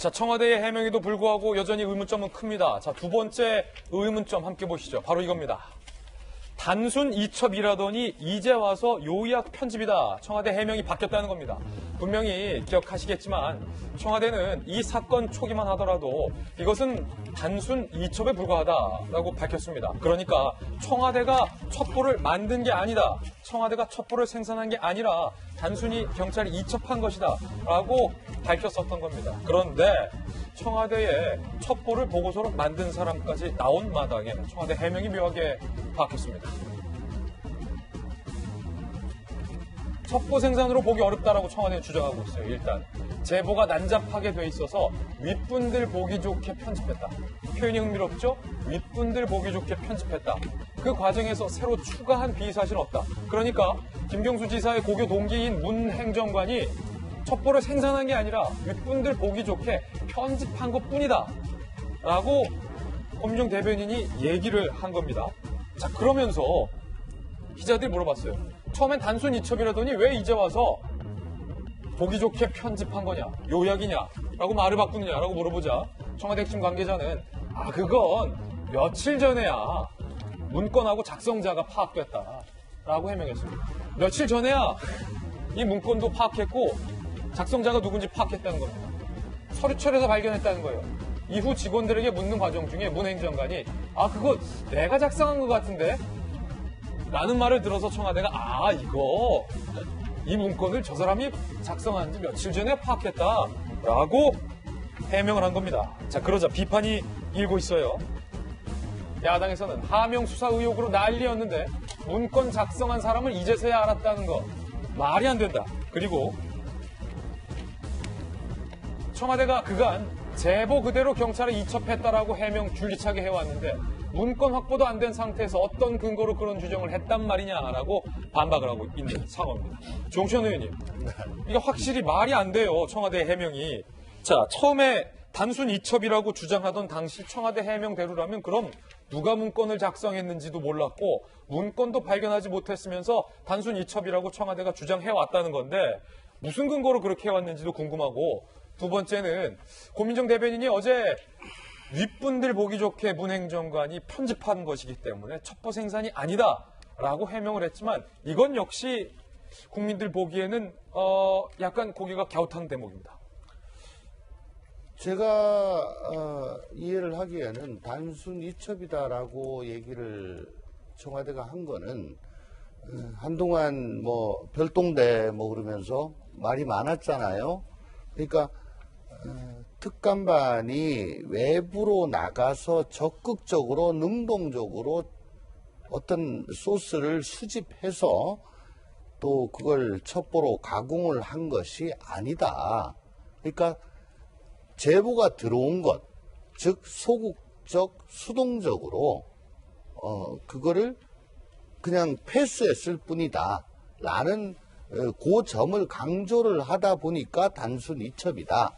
자, 청와대의 해명에도 불구하고 여전히 의문점은 큽니다. 자, 두 번째 의문점 함께 보시죠. 바로 이겁니다. 단순 이첩이라더니 이제 와서 요약 편집이다. 청와대 해명이 바뀌었다는 겁니다. 분명히 기억하시겠지만 청와대는 이 사건 초기만 하더라도 이것은 단순 이첩에 불과하다라고 밝혔습니다. 그러니까 청와대가 첩보를 만든 게 아니다. 청와대가 첩보를 생산한 게 아니라 단순히 경찰이 이첩한 것이다 라고 밝혔었던 겁니다. 그런데 청와대에 첩보를 보고서로 만든 사람까지 나온 마당에 청와대 해명이 묘하게 바뀌었습니다. 첩보 생산으로 보기 어렵다라고 청와대는 주장하고 있어요. 일단 제보가 난잡하게 돼 있어서 윗분들 보기 좋게 편집했다. 표현이 흥미롭죠? 윗분들 보기 좋게 편집했다. 그 과정에서 새로 추가한 비사실은 없다. 그러니까 김경수 지사의 고교 동기인 문 행정관이 첩보를 생산한 게 아니라 윗분들 보기 좋게 편집한 것뿐이다 라고 고민정 대변인이 얘기를 한 겁니다. 자, 그러면서 기자들이 물어봤어요. 처음엔 단순 이첩이라더니 왜 이제 와서 보기 좋게 편집한 거냐, 요약이냐 라고 말을 바꾸느냐 라고 물어보자 청와대 핵심 관계자는 그건 며칠 전에야 문건하고 작성자가 파악됐다 라고 해명했습니다. 며칠 전에야 이 문건도 파악했고 작성자가 누군지 파악했다는 겁니다. 서류철에서 발견했다는 거예요. 이후 직원들에게 묻는 과정 중에 문 행정관이 그거 내가 작성한 것 같은데? 라는 말을 들어서 청와대가 이거 이 문건을 저 사람이 작성한 지 며칠 전에 파악했다 라고 해명을 한 겁니다. 자, 그러자 비판이 일고 있어요. 야당에서는 하명 수사 의혹으로 난리였는데 문건 작성한 사람을 이제서야 알았다는 거 말이 안 된다. 그리고 청와대가 그간 제보 그대로 경찰에 이첩했다라고 해명 줄기차게 해왔는데 문건 확보도 안 된 상태에서 어떤 근거로 그런 주장을 했단 말이냐라고 반박을 하고 있는 상황입니다. 조홍천 의원님, 이게 확실히 말이 안 돼요. 청와대 해명이. 자, 처음에 단순 이첩이라고 주장하던 당시 청와대 해명대로라면 그럼 누가 문건을 작성했는지도 몰랐고 문건도 발견하지 못했으면서 단순 이첩이라고 청와대가 주장해왔다는 건데 무슨 근거로 그렇게 해왔는지도 궁금하고 두 번째는 고민정 대변인이 어제 윗분들 보기 좋게 문 행정관이 편집한 것이기 때문에 첩보 생산이 아니다라고 해명을 했지만 이건 역시 국민들 보기에는 약간 고개가 갸웃한 대목입니다. 제가 이해를 하기에는 단순 이첩이다라고 얘기를 청와대가 한 거는 한동안 뭐 별동대 뭐 그러면서 말이 많았잖아요. 그러니까 특감반이 외부로 나가서 적극적으로 능동적으로 어떤 소스를 수집해서 또 그걸 첩보로 가공을 한 것이 아니다. 그러니까 제보가 들어온 것, 즉 소극적, 수동적으로 그거를 그냥 패스했을 뿐이다. 라는 그 점을 강조를 하다 보니까 단순 이첩이다.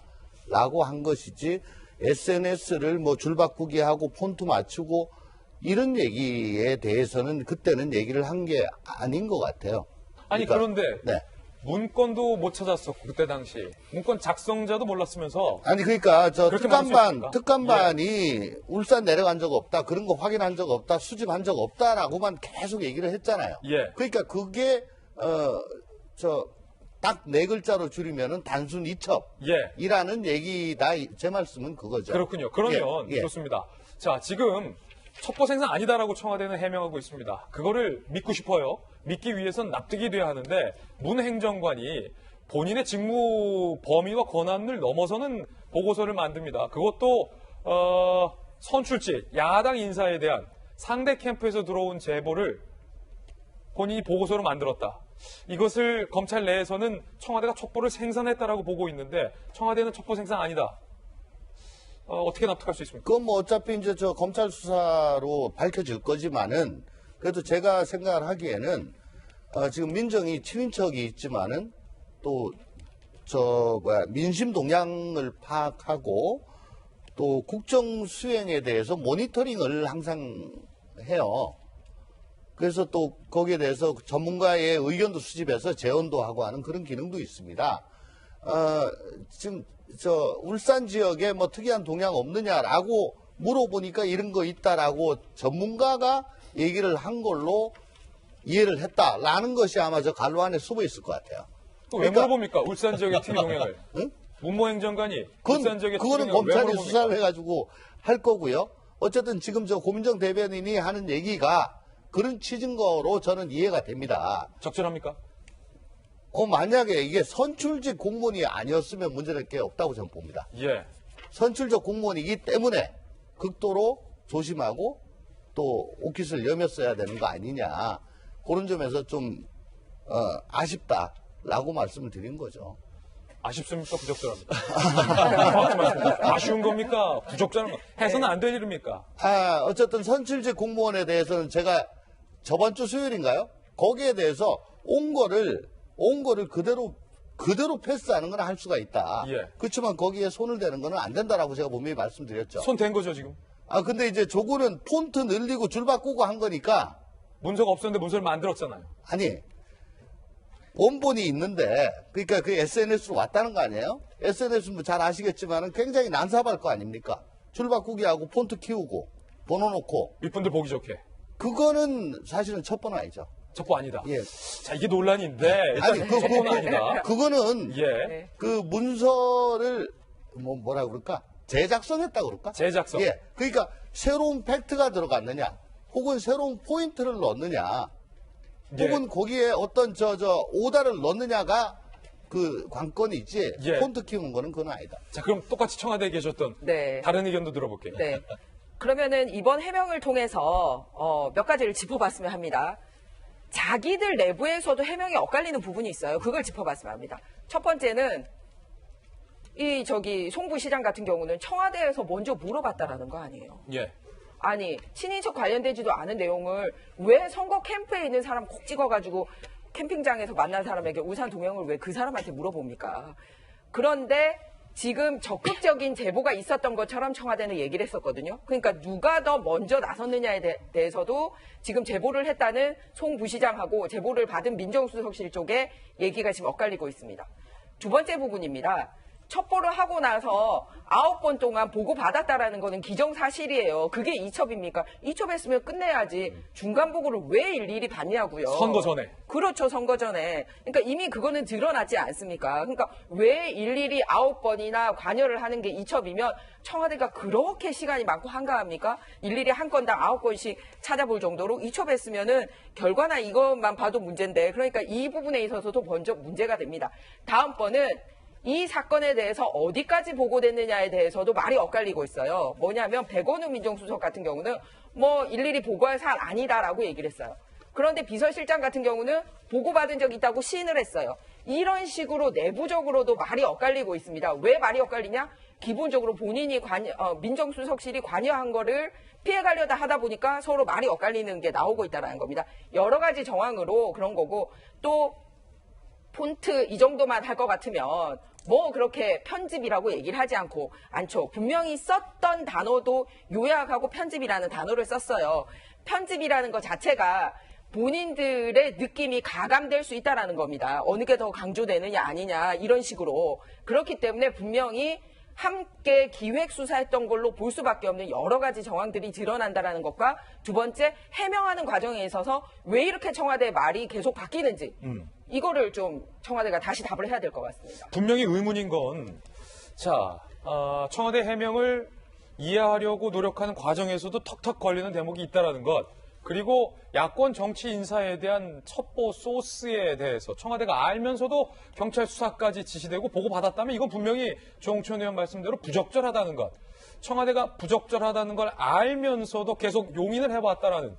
라고 한 것이지 SNS를 뭐 줄바꾸기 하고 폰트 맞추고 이런 얘기에 대해서는 그때는 얘기를 한 게 아닌 것 같아요. 아니, 그러니까, 그런데 네. 문건도 못 찾았었고 그때 당시 문건 작성자도 몰랐으면서 아니 그러니까 저 그렇게 말할 수 있습니까? 특감반이 울산 내려간 적 없다, 그런 거 확인한 적 없다, 수집한 적 없다라고만 계속 얘기를 했잖아요. 예. 그러니까 그게 딱 네 글자로 줄이면은 단순 이첩이라는 얘기다. 제 말씀은 그거죠. 그렇군요. 그러면 예. 좋습니다. 자, 지금 첩보 생산 아니다라고 청와대는 해명하고 있습니다. 그거를 믿고 싶어요. 믿기 위해선 납득이 돼야 하는데 문 행정관이 본인의 직무 범위와 권한을 넘어서는 보고서를 만듭니다. 그것도 선출직, 야당 인사에 대한 상대 캠프에서 들어온 제보를 본인이 보고서로 만들었다. 이것을 검찰 내에서는 청와대가 첩보를 생산했다라고 보고 있는데 청와대는 첩보 생산 아니다. 어떻게 납득할 수 있습니까? 그건 뭐 어차피 이제 저 검찰 수사로 밝혀질 거지만은 그래도 제가 생각을 하기에는 지금 민정이 친인척이 있지만은 또 민심 동향을 파악하고 또 국정 수행에 대해서 모니터링을 항상 해요. 그래서 또 거기에 대해서 전문가의 의견도 수집해서 재원도 하고 하는 그런 기능도 있습니다. 지금 울산 지역에 뭐 특이한 동향 없느냐라고 물어보니까 이런 거 있다라고 전문가가 얘기를 한 걸로 이해를 했다라는 것이 아마 저 갈로 안에 숨어 있을 것 같아요. 왜 물어봅니까? 울산 지역의 특이 동향을. 응? 문모 행정관이 울산 지역의 특이 그거는 동향을 왜 검찰이 물어봅니까? 수사를 해가지고 할 거고요. 어쨌든 지금 저 고민정 대변인이 하는 얘기가 그런 취지인 거로 저는 이해가 됩니다. 적절합니까? 만약에 이게 선출직 공무원이 아니었으면 문제될 게 없다고 저는 봅니다. 예. 선출직 공무원이기 때문에 극도로 조심하고 또 옷깃을 여몄어야 되는 거 아니냐. 그런 점에서 좀 아쉽다라고 말씀을 드린 거죠. 아쉽습니까? 부적절합니까? 아쉬운 겁니까? 부적절한 거. 해서는 안 될 일입니까? 어쨌든 선출직 공무원에 대해서는 제가 저번 주 수요일인가요? 거기에 대해서 온 거를 그대로 패스하는 건 할 수가 있다. 예. 그렇지만 거기에 손을 대는 거는 안 된다라고 제가 분명히 말씀드렸죠. 손 댄 거죠, 지금? 근데 이제 저거는 폰트 늘리고 줄 바꾸고 한 거니까 문서가 없었는데 문서를 만들었잖아요. 아니 원본이 있는데 그러니까 그 SNS로 왔다는 거 아니에요? SNS는 잘 아시겠지만은 굉장히 난삽할 거 아닙니까? 줄 바꾸기하고 폰트 키우고 번호 놓고 윗분들 보기 좋게. 그거는 사실은 첩보는 아니죠. 첩보 아니다. 예. 자, 이게 논란인데 일단 아니 첩보는 아니다. 그거는 예. 그 문서를 뭐라 그럴까? 제작성했다 그럴까? 제작성. 예. 그러니까 새로운 팩트가 들어갔느냐, 혹은 새로운 포인트를 넣느냐, 예. 혹은 거기에 어떤 오다를 넣느냐가 그 관건이지. 예. 폰트 키우는 거는 그건 아니다. 자, 그럼 똑같이 청와대에 계셨던 네. 다른 의견도 들어볼게요. 네. 그러면은 이번 해명을 통해서 몇 가지를 짚어봤으면 합니다. 자기들 내부에서도 해명이 엇갈리는 부분이 있어요. 그걸 짚어봤으면 합니다. 첫 번째는 송부 시장 같은 경우는 청와대에서 먼저 물어봤다라는 거 아니에요. 예. 아니, 친인척 관련되지도 않은 내용을 왜 선거 캠프에 있는 사람 콕 찍어가지고 캠핑장에서 만난 사람에게 우산 동향을 왜 그 사람한테 물어봅니까? 그런데 지금 적극적인 제보가 있었던 것처럼 청와대는 얘기를 했었거든요. 그러니까 누가 더 먼저 나섰느냐에 대해서도 지금 제보를 했다는 송 부시장하고 제보를 받은 민정수석실 쪽에 얘기가 지금 엇갈리고 있습니다. 두 번째 부분입니다. 첩보를 하고 나서 9번 동안 보고받았다라는 거는 기정사실이에요. 그게 이첩입니까? 이첩했으면 끝내야지. 중간 보고를 왜 일일이 받냐고요. 선거 전에. 그렇죠. 선거 전에. 그러니까 이미 그거는 드러났지 않습니까? 그러니까 왜 일일이 9번이나 관여를 하는 게 이첩이면 청와대가 그렇게 시간이 많고 한가합니까? 일일이 한 건당 9건씩 찾아볼 정도로 이첩했으면은 결과나 이것만 봐도 문제인데, 그러니까 이 부분에 있어서도 먼저 문제가 됩니다. 다음번은 이 사건에 대해서 어디까지 보고됐느냐에 대해서도 말이 엇갈리고 있어요. 뭐냐면 백원우 민정수석 같은 경우는 일일이 보고할 사안 아니다라고 얘기를 했어요. 그런데 비서실장 같은 경우는 보고받은 적 있다고 시인을 했어요. 이런 식으로 내부적으로도 말이 엇갈리고 있습니다. 왜 말이 엇갈리냐? 기본적으로 본인이 민정수석실이 관여한 거를 피해가려다 하다 보니까 서로 말이 엇갈리는 게 나오고 있다는 겁니다. 여러 가지 정황으로 그런 거고, 또 폰트 이 정도만 할 것 같으면 그렇게 편집이라고 얘기를 하지 않죠. 분명히 썼던 단어도 요약하고 편집이라는 단어를 썼어요. 편집이라는 것 자체가 본인들의 느낌이 가감될 수 있다라는 겁니다. 어느 게 더 강조되느냐 아니냐 이런 식으로. 그렇기 때문에 분명히 함께 기획수사했던 걸로 볼 수밖에 없는 여러 가지 정황들이 드러난다는 것과, 두 번째, 해명하는 과정에 있어서 왜 이렇게 청와대의 말이 계속 바뀌는지 이거를 좀 청와대가 다시 답을 해야 될 것 같습니다. 분명히 의문인 건, 청와대 해명을 이해하려고 노력하는 과정에서도 턱턱 걸리는 대목이 있다는 것, 그리고 야권 정치 인사에 대한 첩보 소스에 대해서 청와대가 알면서도 경찰 수사까지 지시되고 보고받았다면 이건 분명히 조홍천 의원 말씀대로 부적절하다는 것. 청와대가 부적절하다는 걸 알면서도 계속 용인을 해왔다라는,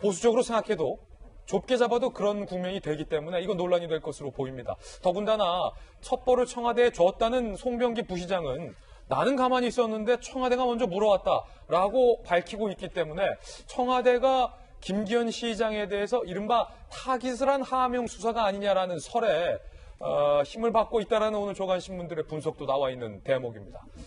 보수적으로 생각해도 좁게 잡아도 그런 국면이 되기 때문에 이건 논란이 될 것으로 보입니다. 더군다나 첩보를 청와대에 줬다는 송병기 부시장은 나는 가만히 있었는데 청와대가 먼저 물어왔다라고 밝히고 있기 때문에 청와대가 김기현 시장에 대해서 이른바 타깃을 하명 수사가 아니냐라는 설에 힘을 받고 있다라는 오늘 조간신문들의 분석도 나와 있는 대목입니다.